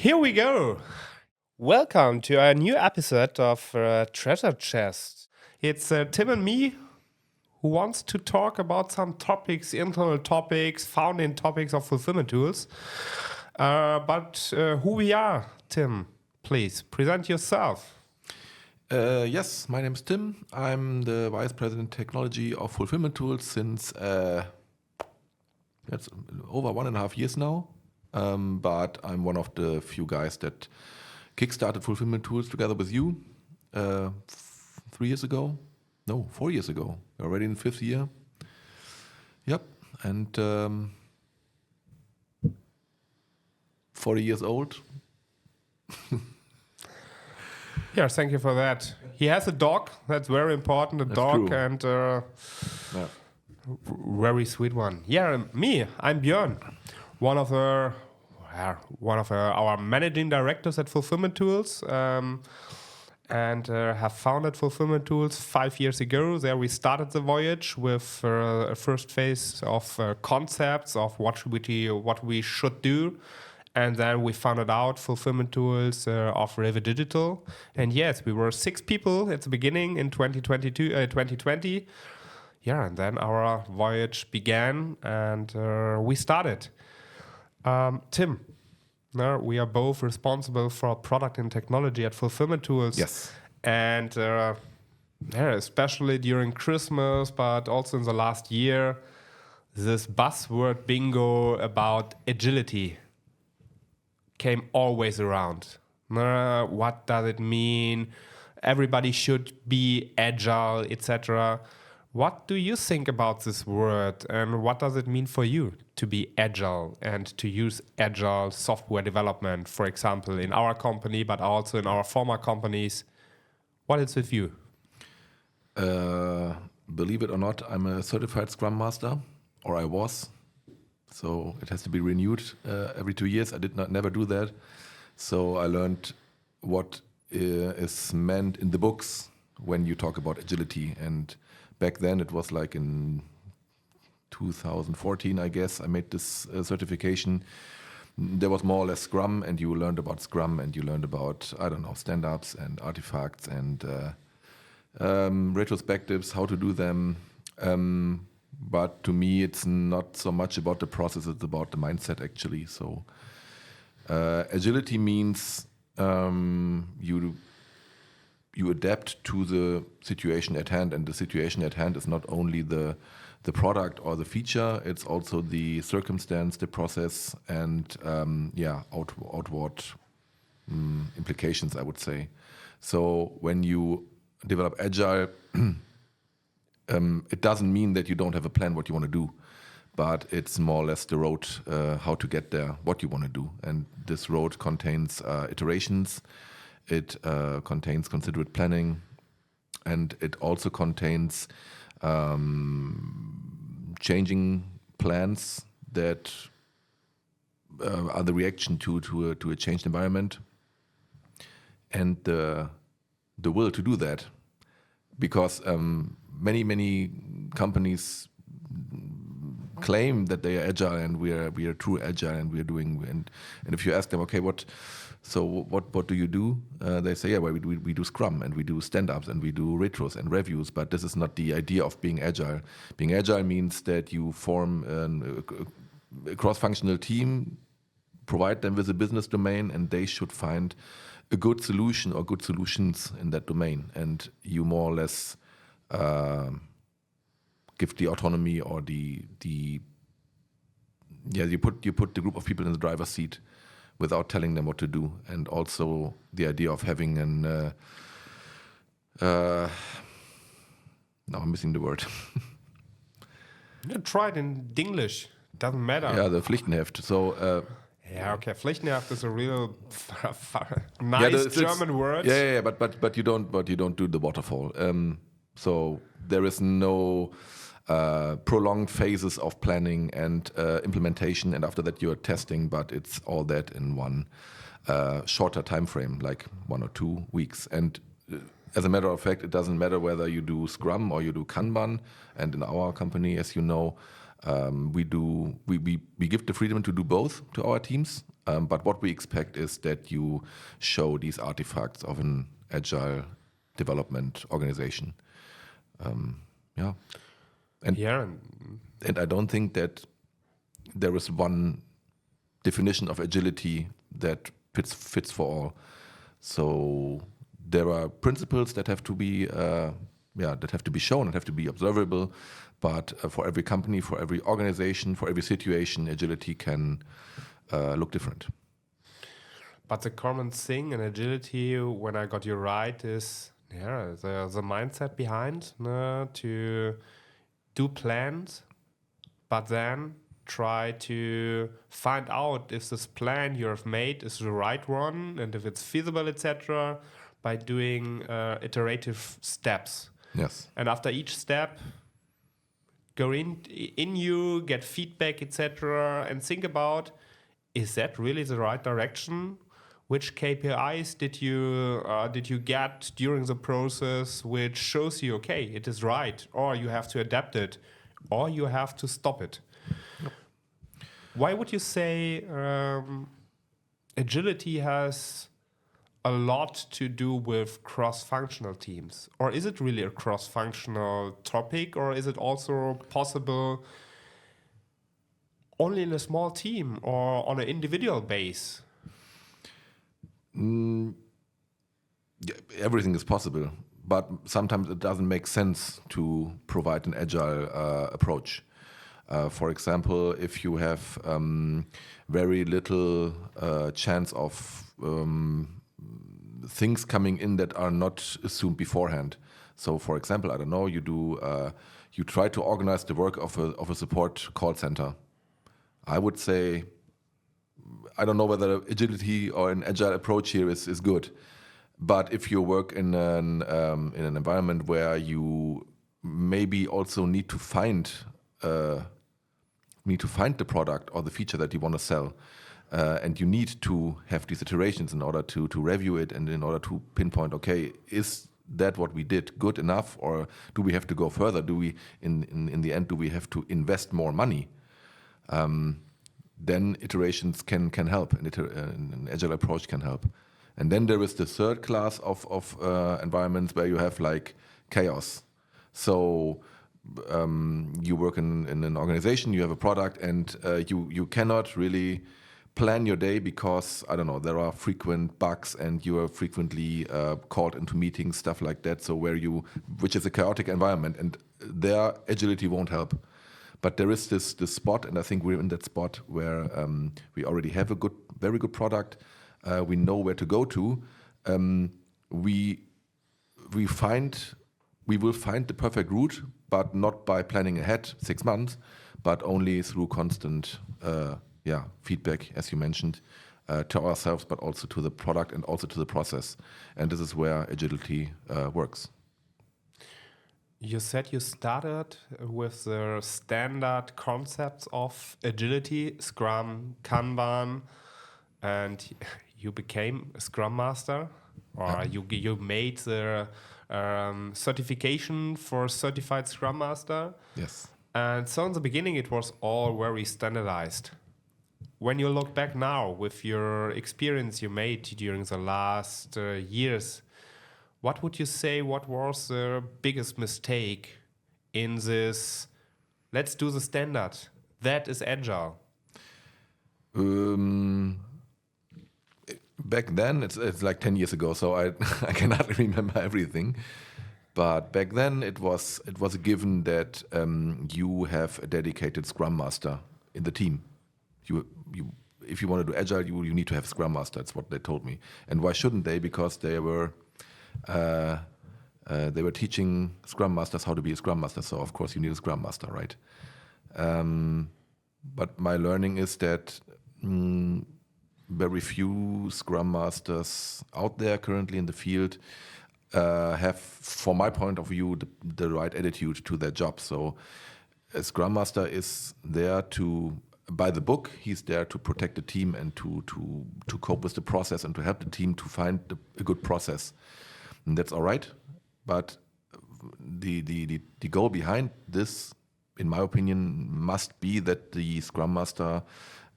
Here we go. Welcome to a new episode of Treasure Chest. It's Tim and me who wants to talk about some topics, internal topics, founding topics of fulfillment tools. But who we are, Tim, please present yourself. Yes, my name is Tim. I'm the Vice President Technology of Fulfillment Tools since it's over 1.5 years now. But I'm one of the few guys that kickstarted Fulfillment Tools together with you 3 years ago. No, 4 years ago. We're already in the 5th year. Yep, and 40 years old. Yeah, thank you for that. He has a dog. That's very important. A dog true. and very sweet one. Yeah, me. I'm Björn, one of our managing directors at Fulfillment Tools, and have founded Fulfillment Tools 5 years ago. There we started the voyage with a first phase of concepts of what we should do. And then we founded out Fulfillment Tools of River Digital. And yes, we were 6 people at the beginning in 2020. Yeah, and then our voyage began and we started. Tim, we are both responsible for product and technology at Fulfillment Tools. Yes. And especially during Christmas, but also in the last year, this buzzword bingo about agility came always around. What does it mean? Everybody should be agile, etc. What do you think about this word, and what does it mean for you to be agile and to use agile software development, for example, in our company, but also in our former companies? What is with you? Believe it or not, I'm a certified Scrum Master, or I was. So it has to be renewed every 2 years. I never do that. So I learned what is meant in the books when you talk about agility. And back then it was like in 2014, I guess, I made this certification. There was more or less Scrum, and you learned about Scrum, and you learned about, I don't know, stand-ups and artifacts and retrospectives, how to do them. But to me, it's not so much about the process, it's about the mindset, actually. So agility means you adapt to the situation at hand, and the situation at hand is not only the product or the feature, it's also the circumstance, the process, and outward implications, I would say. So when you develop Agile, it doesn't mean that you don't have a plan what you want to do, but it's more or less the road, how to get there, what you want to do. And this road contains iterations, it contains considerate planning, and it also contains changing plans that are the reaction to a changed environment, and the will to do that. Because many companies claim that they are agile, and we are true agile, and we are doing. And if you ask them, okay, what do you do? They say, yeah, well, we do Scrum, and we do stand-ups, and we do retros and reviews. But this is not the idea of being agile. Being agile means that you form a cross-functional team, provide them with a business domain, and they should find a good solution or good solutions in that domain, and you more or less give the autonomy, or you put the group of people in the driver's seat without telling them what to do. And also the idea of having an now I'm missing the word. You try it in English. Doesn't matter. Yeah, the Pflichtenheft. So. Yeah, okay. Pflichtenheft is a real nice German word. Yeah. But you don't do the waterfall. So there is no prolonged phases of planning and implementation, and after that you're testing. But it's all that in one shorter time frame, like 1 or 2 weeks. And as a matter of fact, it doesn't matter whether you do Scrum or you do Kanban. And in our company, as you know, We give the freedom to do both to our teams, but what we expect is that you show these artifacts of an agile development organization. Yeah, and Yeah, and I don't think that there is one definition of agility that fits for all. So there are principles that have to be shown and have to be observable. But for every company, for every organization, for every situation, agility can look different. but the common thing in agility, when I got you right, is the mindset behind to do plans, but then try to find out if this plan you have made is the right one and if it's feasible, etc., by doing iterative steps. Yes. And after each step, go in you, get feedback, etc., and think about, is that really the right direction? Which KPIs did you get during the process, which shows you, okay, it is right, or you have to adapt it, or you have to stop it? Yep. Why would you say agility has a lot to do with cross-functional teams? Or is it really a cross-functional topic, or is it also possible only in a small team or on an individual base? Everything is possible, but sometimes it doesn't make sense to provide an agile approach. For example, if you have very little chance of things coming in that are not assumed beforehand. So, for example, I don't know, you try to organize the work of a support call center. I would say, I don't know whether agility or an agile approach here is good, but if you work in an environment where you maybe also need to find the product or the feature that you want to sell, and you need to have these iterations in order to review it and in order to pinpoint, okay, is that what we did good enough, or do we have to go further? Do we in the end, do we have to invest more money? Then iterations can help, and an agile approach can help. And then there is the third class of environments where you have like chaos. So you work in an organization, you have a product, and you cannot really plan your day because, I don't know, there are frequent bugs and you are frequently called into meetings, stuff like that. So which is a chaotic environment, and there agility won't help. But there is this spot, and I think we're in that spot where we already have a very good product. We know where to go to. We will find the perfect route, but not by planning ahead 6 months, but only through constant feedback, as you mentioned, to ourselves, but also to the product and also to the process. And this is where agility works. You said you started with the standard concepts of agility, Scrum, Kanban, and you became a Scrum Master, or you made the certification for certified Scrum Master. Yes. And so in the beginning, it was all very standardized. When you look back now with your experience you made during the last years, what would you say, what was the biggest mistake in this, let's do the standard, that is agile? Back then, it's like 10 years ago, so I cannot remember everything. But back then, it was a given that you have a dedicated Scrum Master in the team. If you want to do Agile, you need to have a Scrum Master. That's what they told me. And why shouldn't they? Because they were teaching Scrum Masters how to be a Scrum Master. So of course you need a Scrum Master, right? But my learning is that very few Scrum Masters out there currently in the field have, from my point of view, the right attitude to their job. So a Scrum Master is there by the book, he's there to protect the team and to cope with the process and to help the team to find a good process. And that's all right. But the goal behind this in my opinion, must be that the Scrum Master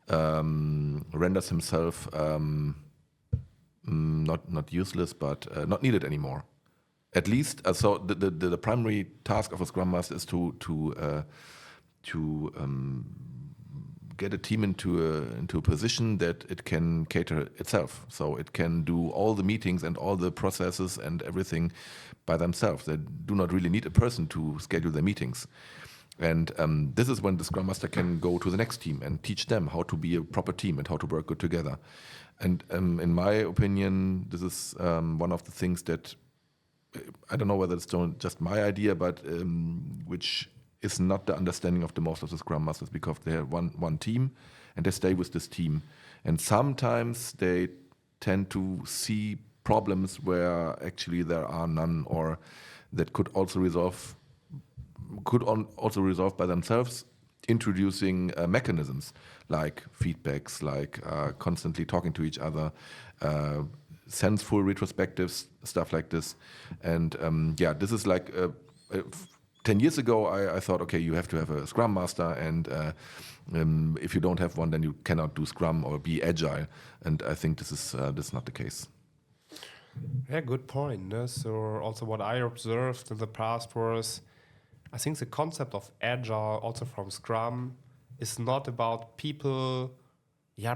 renders himself not useless, but not needed anymore. At least, so the primary task of a Scrum Master is to get a team into a position that it can cater itself. So it can do all the meetings and all the processes and everything by themselves. They do not really need a person to schedule their meetings. And this is when the Scrum Master can go to the next team and teach them how to be a proper team and how to work good together. And in my opinion, this is one of the things that, I don't know whether it's just my idea, but which is not the understanding of the most of the Scrum Masters, because they have one team and they stay with this team. And sometimes they tend to see problems where actually there are none, or that could also resolve by themselves, introducing mechanisms like feedbacks, like constantly talking to each other, senseful retrospectives, stuff like this. And this is like 10 years ago, I thought, okay, you have to have a Scrum Master, and if you don't have one, then you cannot do Scrum or be Agile. And I think this is not the case. Yeah, good point. No? So also what I observed in the past was, I think the concept of Agile, also from Scrum, is not about people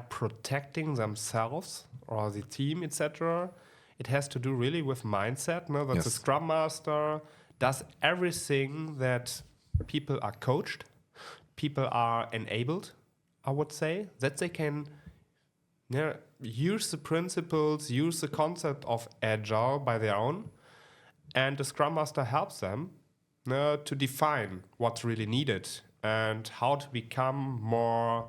protecting themselves or the team, etc. It has to do really with mindset. No? That the Scrum Master does everything that people are coached, people are enabled, I would say, that they can use the principles, use the concept of Agile by their own, and the Scrum Master helps them to define what's really needed and how to become more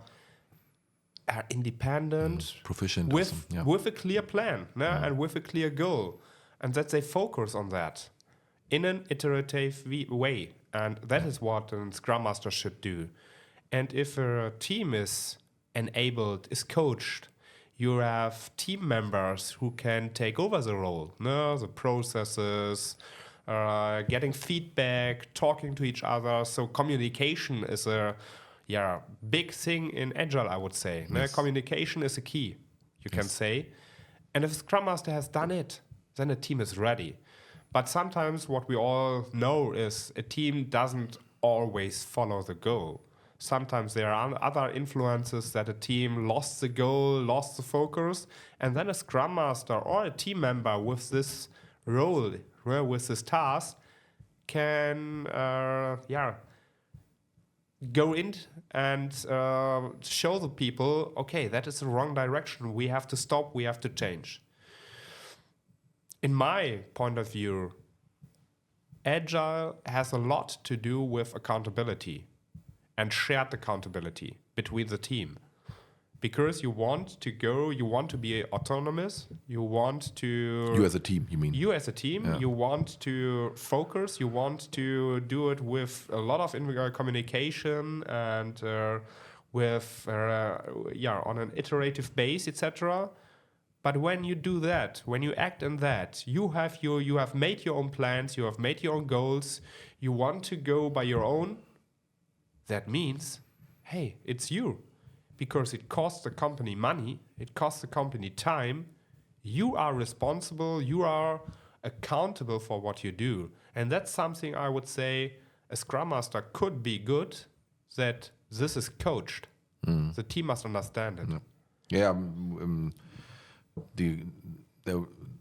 independent, proficient, with a clear plan and with a clear goal, and that they focus on that in an iterative way. And that is what a Scrum Master should do. And if a team is enabled, is coached, you have team members who can take over the role, the processes, getting feedback, talking to each other. So communication is a big thing in Agile, I would say. Communication is a key, you can say. And if a Scrum Master has done it, then the team is ready. But sometimes what we all know is a team doesn't always follow the goal. Sometimes there are other influences that a team lost the goal, lost the focus, and then a Scrum Master or a team member with this role, with this task, can go in and show the people, okay, that is the wrong direction. We have to stop. We have to change. In my point of view, Agile has a lot to do with accountability and shared accountability between the team. Because you want to be autonomous, you as a team, you mean? You as a team, you want to focus, you want to do it with a lot of communication and on an iterative base, etc. But when you do that, when you act in that, you have made your own plans, you have made your own goals, you want to go by your own. That means, hey, it's you. Because it costs the company money, it costs the company time. You are responsible, you are accountable for what you do. And that's something I would say a Scrum Master could be good, that this is coached. The team must understand it.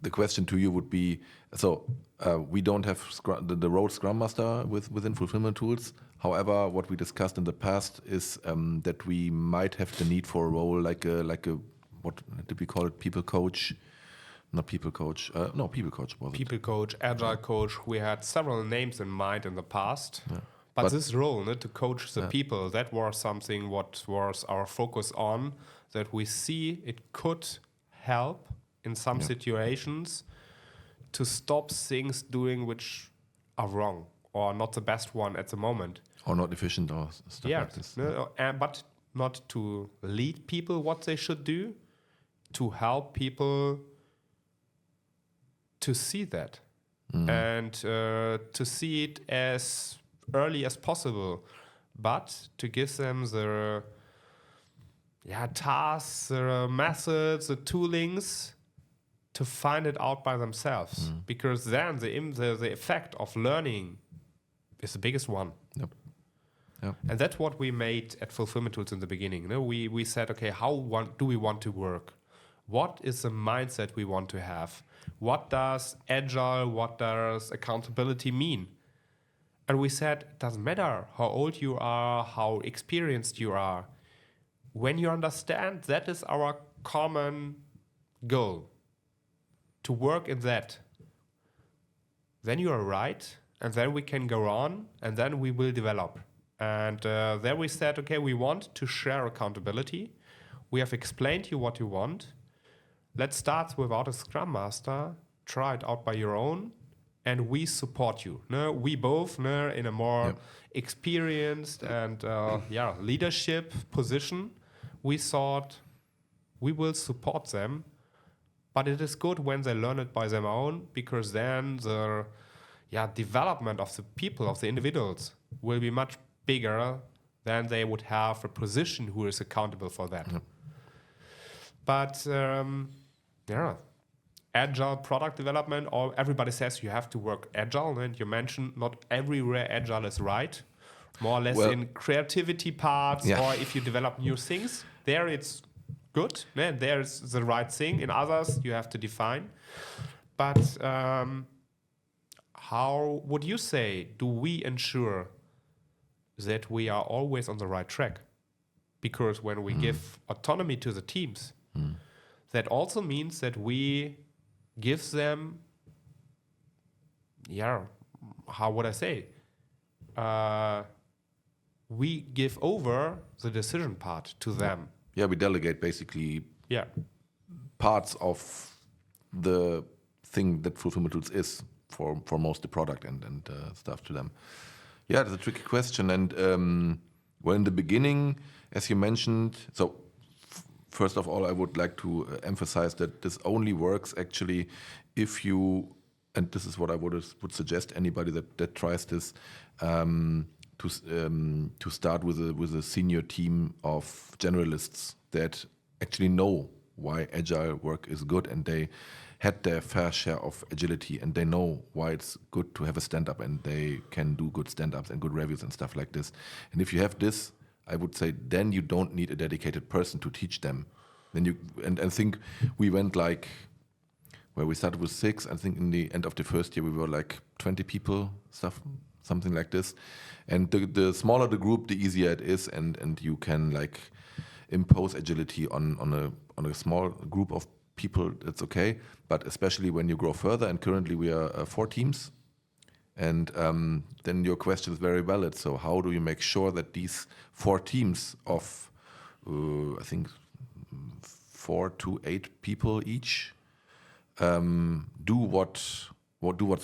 The question to you would be, so we don't have the role Scrum Master within fulfillment tools. However, what we discussed in the past is that we might have the need for a role like a what did we call it? People coach. Not people coach. People coach was it? People coach, agile coach. We had several names in mind in the past. Yeah. But this role, to coach the people, that was something what was our focus on, that we see it could help in some situations to stop things doing which are wrong or not the best one at the moment. Or not efficient or stuff like this. But not to lead people what they should do, to help people to see that and to see it as early as possible. but to give them the tasks, the methods, the toolings to find it out by themselves. Because then the effect of learning is the biggest one. Yep. Yep. And that's what we made at Fulfillment Tools in the beginning. We said, okay, how do we want to work? What is the mindset we want to have? What does Agile, what does accountability mean? And we said, it doesn't matter how old you are, how experienced you are. When you understand that is our common goal, to work in that, then you are right, and then we can go on, and then we will develop. And there we said, okay, we want to share accountability. We have explained you what you want. Let's start without a Scrum Master, try it out by your own, and we support you. No, we both in a more experienced and leadership position. We thought we will support them, but it is good when they learn it by their own, because then the development of the people, of the individuals, will be much bigger than they would have a position who is accountable for that. But Agile product development, or everybody says you have to work Agile, and you mentioned not everywhere Agile is right. More or less in creativity parts, or if you develop new things, there it's good. There's the right thing. In others, you have to define. But how would you say, do we ensure that we are always on the right track? Because when we give autonomy to the teams, that also means that we give them, how would I say? We give over the decision part to them. Yeah, we delegate basically parts of the thing that Fulfillment Tools is for most of the product and stuff to them. Yeah, it's a tricky question. And well, in the beginning, as you mentioned, so first of all, I would like to emphasize that this only works actually if you, and this is what I would suggest anybody that tries this, to start with a senior team of generalists that actually know why Agile work is good, and they had their fair share of agility, and they know why it's good to have a stand-up, and they can do good stand-ups and good reviews and stuff like this. And if you have this, I would say then you don't need a dedicated person to teach them. Then you and I think we went like, where we started with 6. I think in the end of the first year we were like 20 people, something like this. And the smaller the group, the easier it is, and you can like impose agility on a small group of people. It's okay, but especially when you grow further. And currently we are 4 teams. And then your question is very valid. So how do you make sure that these 4 teams of, I think, 4 to 8 people each do what's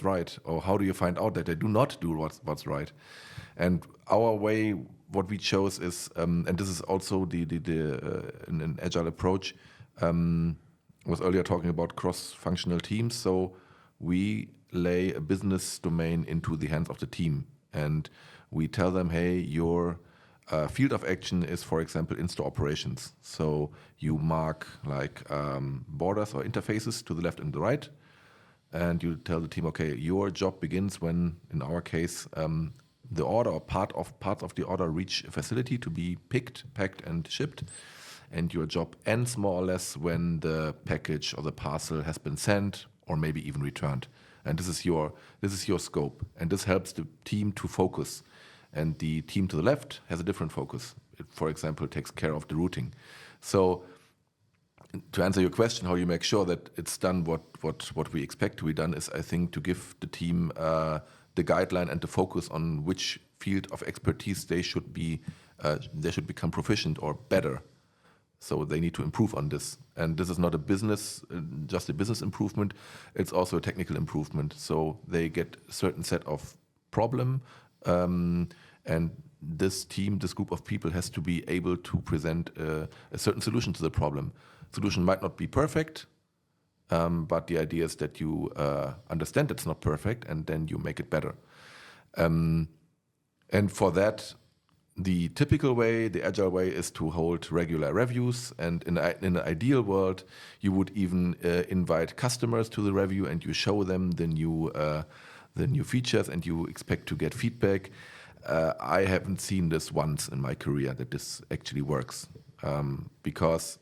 right? Or how do you find out that they do not do what's right? And our way, what we chose is, and this is also an agile approach. Was earlier talking about cross-functional teams. So we lay a business domain into the hands of the team, and we tell them, hey, your field of action is, for example, in-store operations. So you mark like borders or interfaces to the left and the right, and you tell the team, okay, your job begins when, in our case, the order or parts of the order reach a facility to be picked, packed, and shipped. And your job ends more or less when the package or the parcel has been sent or maybe even returned. And this is your scope. And this helps the team to focus. And the team to the left has a different focus. It, for example, takes care of the routing. So to answer your question, how you make sure that it's done what we expect to be done is, I think, to give the team the guideline and the focus on which field of expertise they should become proficient or better. So they need to improve on this. And this is not just a business improvement, it's also a technical improvement. So they get a certain set of problem, and this group of people has to be able to present a certain solution to the problem. Solution might not be perfect, but the idea is that you understand it's not perfect and then you make it better. And for that, the typical way, the agile way, is to hold regular reviews, and in an ideal world, you would even invite customers to the review, and you show them the new features, and you expect to get feedback. I haven't seen this once in my career that this actually works, because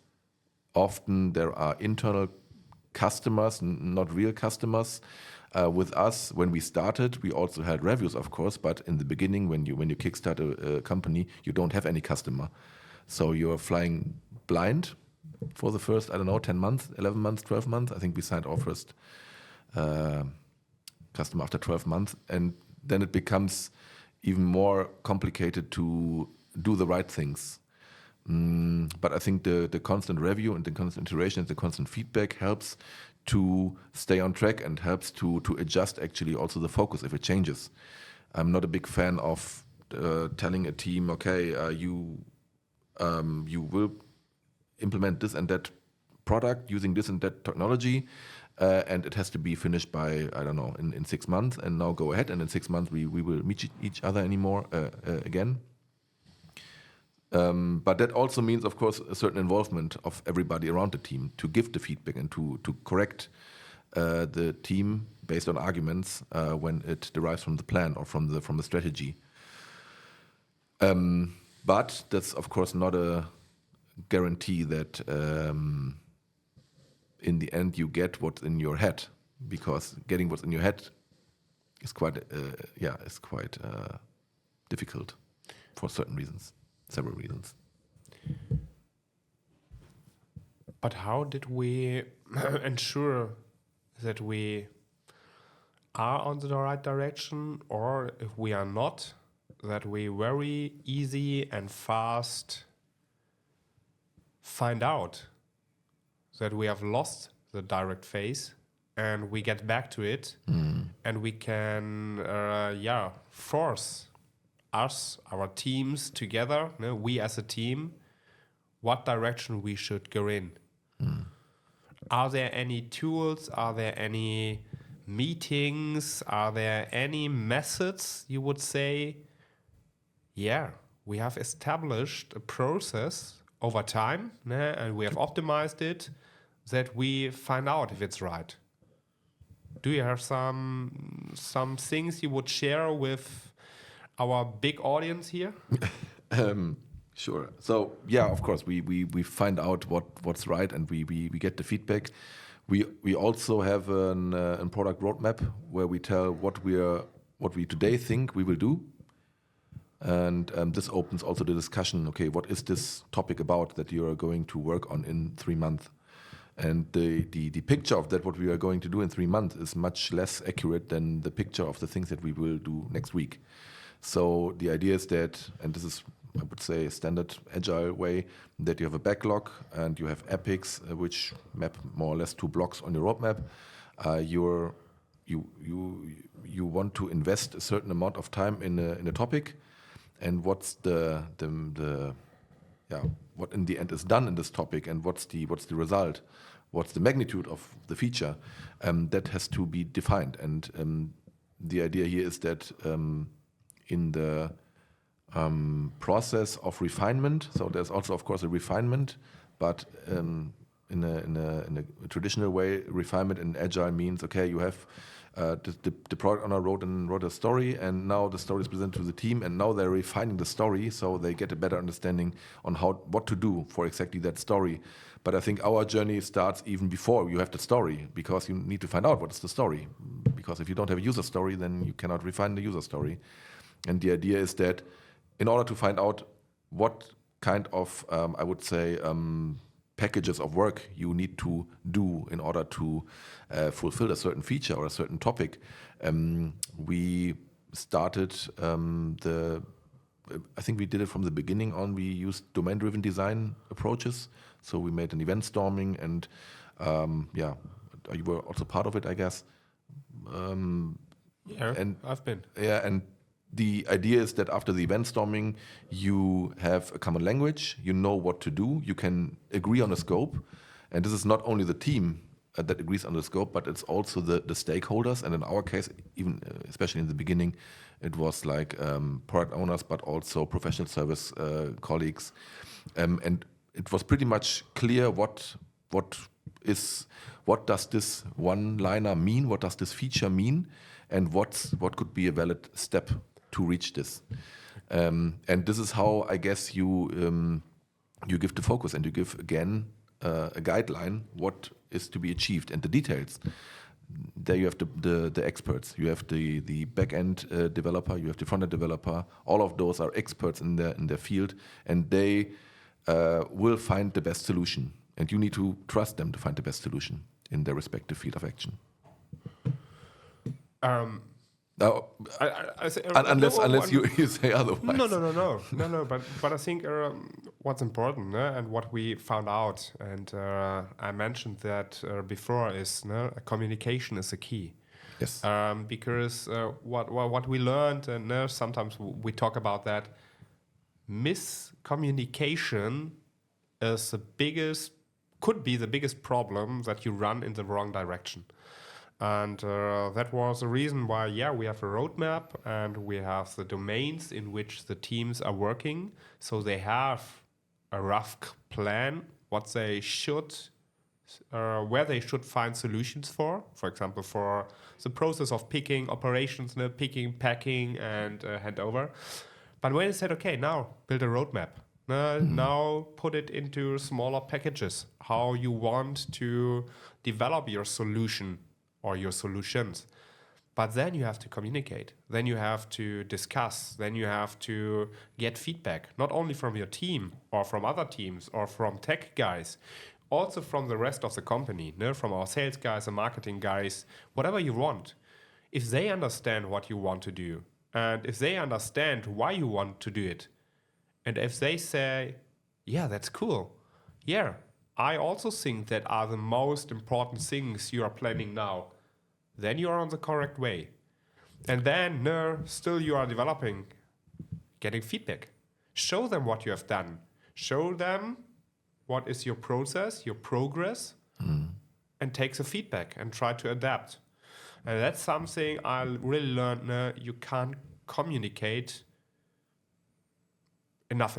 often there are internal customers, not real customers. With us, when we started, we also had reviews, of course, but in the beginning, when you kickstart a company, you don't have any customer. So you're flying blind for the first, 10 months, 11 months, 12 months. I think we signed our first customer after 12 months. And then it becomes even more complicated to do the right things. But I think the constant review and the constant iteration and the constant feedback helps to stay on track and helps to adjust actually also the focus if it changes. I'm not a big fan of telling a team, okay, you will implement this and that product using this and that technology, and it has to be finished by, in 6 months, and now go ahead, and in 6 months we will meet each other again. But that also means, of course, a certain involvement of everybody around the team to give the feedback and to correct the team based on arguments when it derives from the plan or from the strategy. But that's, of course, not a guarantee that in the end you get what's in your head, because getting what's in your head is quite difficult for certain reasons. Several reasons. But how did we ensure that we are on the right direction, or if we are not, that we very easy and fast find out that we have lost the direct phase and we get back to it and we can force us, our teams together, we as a team, what direction we should go in. Are there any tools? Are there any meetings? Are there any methods you would say, we have established a process over time, and we have optimized it, that we find out if it's right? Do you have some things you would share with our big audience here? Sure. So of course, we find out what's right, and we get the feedback. We also have a product roadmap where we tell what we today think we will do, and this opens also the discussion. Okay, what is this topic about that you are going to work on in 3 months? And the picture of that, what we are going to do in 3 months, is much less accurate than the picture of the things that we will do next week. So the idea is that, and this is, I would say, a standard agile way, that you have a backlog and you have epics which map more or less 2 blocks on your roadmap. You want to invest a certain amount of time in a topic, and what's what in the end is done in this topic, and what's the result, what's the magnitude of the feature, that has to be defined. And the idea here is that in the process of refinement, so there's also, of course, a refinement, but in a traditional way, refinement in Agile means, okay, you have the product owner wrote a story, and now the story is presented to the team, and now they're refining the story, so they get a better understanding on what to do for exactly that story. But I think our journey starts even before you have the story, because you need to find out what is the story. Because if you don't have a user story, then you cannot refine the user story. And the idea is that in order to find out what kind of, I would say, packages of work you need to do in order to fulfill a certain feature or a certain topic, we started I think we did it from the beginning on. We used domain-driven design approaches. So we made an event storming, and you were also part of it, I guess. I've been. Yeah, and the idea is that after the event storming, you have a common language, you know what to do, you can agree on a scope, and this is not only the team that agrees on the scope, but it's also the stakeholders. And in our case, even especially in the beginning, it was like product owners, but also professional service colleagues. And it was pretty much clear what does this one-liner mean, what does this feature mean, and what could be a valid step to reach this. And this is how I guess you give the focus, and you give again a guideline what is to be achieved, and the details. There you have the experts. You have the back-end developer. You have the front-end developer. All of those are experts in their field, and they will find the best solution. And you need to trust them to find the best solution in their respective field of action. Now, unless you say otherwise. No. But I think what's important and what we found out, and I mentioned that before, is communication is the key. Yes. Because what we learned, and sometimes we talk about that, miscommunication is could be the biggest problem that you run in the wrong direction. And that was the reason why, we have a roadmap and we have the domains in which the teams are working. So they have a rough plan, what they should, where they should find solutions for example, for the process of picking operations, picking, packing, and handover. But when they said, okay, now build a roadmap. Now put it into smaller packages, how you want to develop your solution or your solutions. But then you have to communicate. Then you have to discuss. Then you have to get feedback, not only from your team or from other teams or from tech guys, also from the rest of the company, from our sales guys and marketing guys, whatever you want. If they understand what you want to do, and if they understand why you want to do it, and if they say, that's cool. I also think that are the most important things you are planning now. Then you are on the correct way. And then, still you are developing, getting feedback. Show them what you have done. Show them what is your process, your progress, and take the feedback and try to adapt. And that's something I really learned. You can't communicate enough.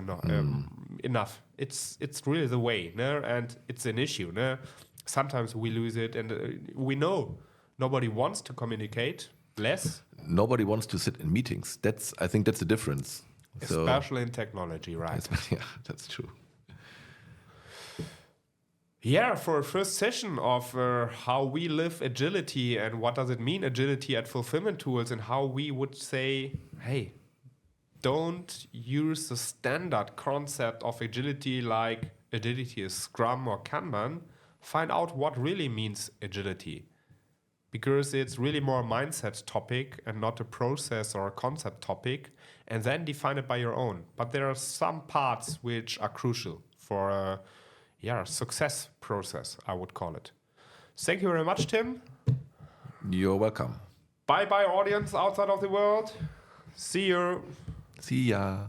It's really the way, and it's an issue. Sometimes we lose it, and we know nobody wants to communicate less. Nobody wants to sit in meetings. I think that's the difference. Especially in technology, right? Yeah, that's true. For a first session of how we live agility and what does it mean agility at Fulfillment Tools, and how we would say, hey, don't use the standard concept of agility like agility is Scrum or Kanban. Find out what really means agility, because it's really more a mindset topic and not a process or a concept topic, and then define it by your own. But there are some parts which are crucial for a success process, I would call it. Thank you very much, Tim. You're welcome. Bye-bye, audience outside of the world. See you. See ya.